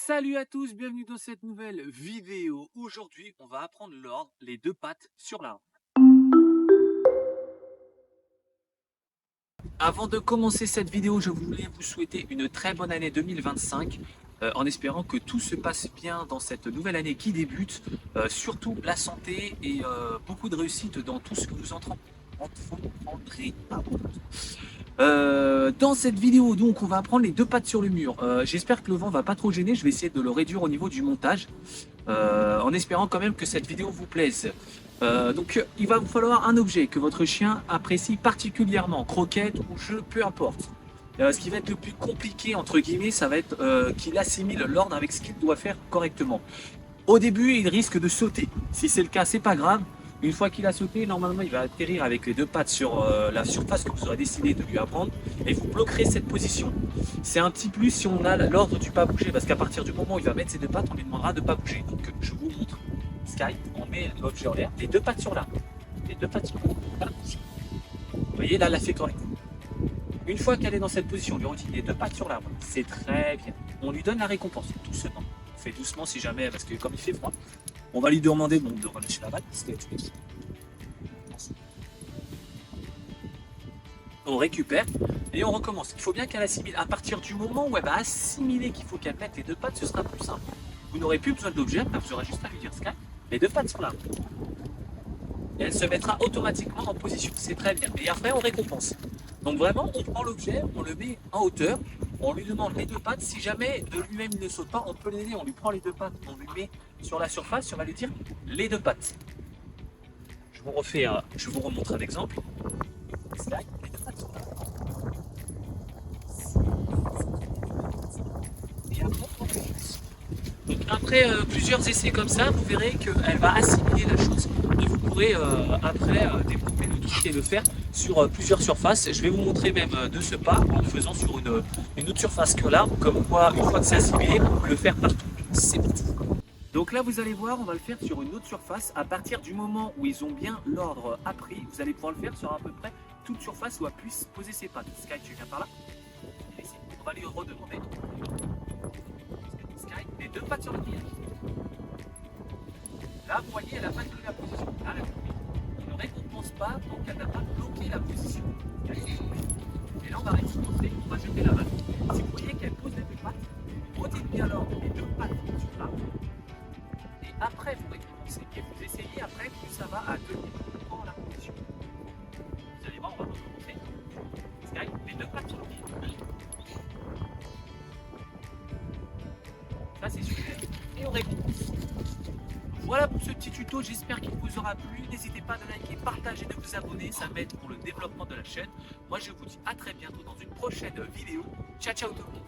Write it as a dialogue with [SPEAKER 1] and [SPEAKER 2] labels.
[SPEAKER 1] Salut à tous, bienvenue dans cette nouvelle vidéo. Aujourd'hui, on va apprendre l'ordre, les deux pattes sur l'arbre. Avant de commencer cette vidéo, je voulais vous souhaiter une très bonne année 2025, en espérant que tout se passe bien dans cette nouvelle année qui débute, surtout la santé et beaucoup de réussite dans tout ce que vous entreprendrez. Dans cette vidéo, donc, on va apprendre les deux pattes sur le mur. J'espère que le vent va pas trop gêner. Je vais essayer de le réduire au niveau du montage, en espérant quand même que cette vidéo vous plaise. Il va vous falloir un objet que votre chien apprécie particulièrement, croquette ou jeu, peu importe. Ce qui va être le plus compliqué, entre guillemets, ça va être qu'il assimile l'ordre avec ce qu'il doit faire correctement. Au début, il risque de sauter. Si c'est le cas, c'est pas grave. Une fois qu'il a sauté, normalement, il va atterrir avec les deux pattes sur la surface que vous aurez décidé de lui apprendre et vous bloquerez cette position. C'est un petit plus si on a l'ordre du pas bouger, parce qu'à partir du moment où il va mettre ses deux pattes, on lui demandera de ne pas bouger. Donc, je vous montre. Sky, on met l'objet en l'air, les deux pattes sur l'arbre. Les deux pattes sur l'arbre. Vous voyez, là, elle a fait correctement. Une fois qu'elle est dans cette position, on lui redit les deux pattes sur l'arbre. C'est très bien. On lui donne la récompense, doucement. On fait doucement si jamais, parce que comme il fait froid, on va lui demander de relâcher la balle. On récupère et on recommence. Il faut bien qu'elle assimile. À partir du moment où elle va assimiler qu'il faut qu'elle mette les deux pattes, ce sera plus simple. Vous n'aurez plus besoin d'objet, vous aurez juste à lui dire Sky, les deux pattes sur l'arbre. Et elle se mettra automatiquement en position. C'est très bien. Et après, on récompense. Donc vraiment, on prend l'objet, on le met en hauteur, on lui demande les deux pattes. Si jamais de lui-même il ne saute pas, on peut l'aider, on lui prend les deux pattes, on lui met sur la surface, on va lui dire les deux pattes. Je vous remontre un exemple. Slide, les deux pattes sur l'arbre. Et après, on recommence. Donc après plusieurs essais comme ça, vous verrez qu'elle va assimiler la chose et vous pourrez après développer le truc et le faire sur plusieurs surfaces. Je vais vous montrer même de ce pas en le faisant sur une autre surface que l'arbre, comme quoi une fois que c'est assimilé, on peut le faire partout. C'est parti. Donc là vous allez voir, on va le faire sur une autre surface. À partir du moment où ils ont bien l'ordre appris, vous allez pouvoir le faire sur à peu près toute surface où elle puisse poser ses pattes. Sky, tu viens par là. Ici. On va lui redemander. Les deux pattes sur le pied. Là, vous voyez, elle n'a pas donné la position. Là, elle ne récompense pas tant qu'elle n'a pas bloqué la position. Et là, on va récompenser, on va jeter la balle. Si vous voyez qu'elle pose les deux pattes, redites bien alors les deux pattes sur l'arbre. Et après, vous récompensez. Et vous essayez après, plus ça va à tenir dans la position. Vous allez voir, on va recommencer. Sky, les deux pattes sur le pied. Ça, c'est super. Et on récompense. Voilà pour ce petit tuto, j'espère qu'il vous aura plu. N'hésitez pas à liker, partager, de vous abonner, ça m'aide pour le développement de la chaîne. Moi je vous dis à très bientôt dans une prochaine vidéo. Ciao ciao tout le monde.